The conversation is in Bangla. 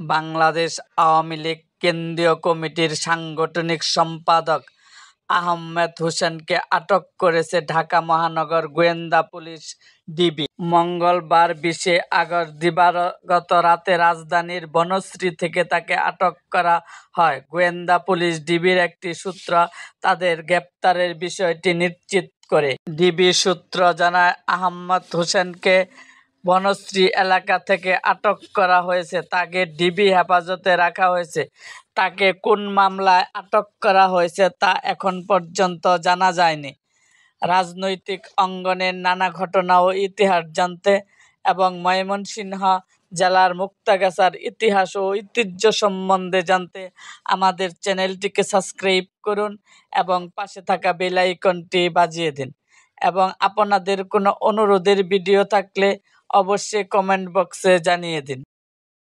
বাংলাদেশ আওয়ামী লীগ কেন্দ্রীয় কমিটির সাংগঠনিক সম্পাদক আহমেদ হোসেনকে আটক করেছে ঢাকা মহানগর গোয়েন্দা পুলিশ ডিবি। মঙ্গলবার ২০ আগস্ট দিবাগত রাতে রাজধানীর বনশ্রী থেকে তাকে আটক করা হয়। গোয়েন্দা পুলিশ ডিবির একটি সূত্র তাদের গ্রেপ্তারের বিষয়টি নিশ্চিত করে। ডিবি সূত্র জানায়, আহমেদ হোসেনকে বনশ্রী এলাকা থেকে আটক করা হয়েছে। তাকে ডিবি হেফাজতে রাখা হয়েছে। তাকে কোন মামলায় আটক করা হয়েছে তা এখন পর্যন্ত জানা যায়নি। রাজনৈতিক অঙ্গনের নানা ঘটনা ও ইতিহাস জানতে এবং ময়মনসিংহ জেলার মুক্তাগাছার ইতিহাস ও ঐতিহ্য সম্বন্ধে জানতে আমাদের চ্যানেলটিকে সাবস্ক্রাইব করুন এবং পাশে থাকা বেল আইকনটি বাজিয়ে দিন। এবং আপনাদের কোনো অনুরোধের ভিডিও থাকলে অবশ্যই কমেন্ট বক্সে জানিয়ে দিন।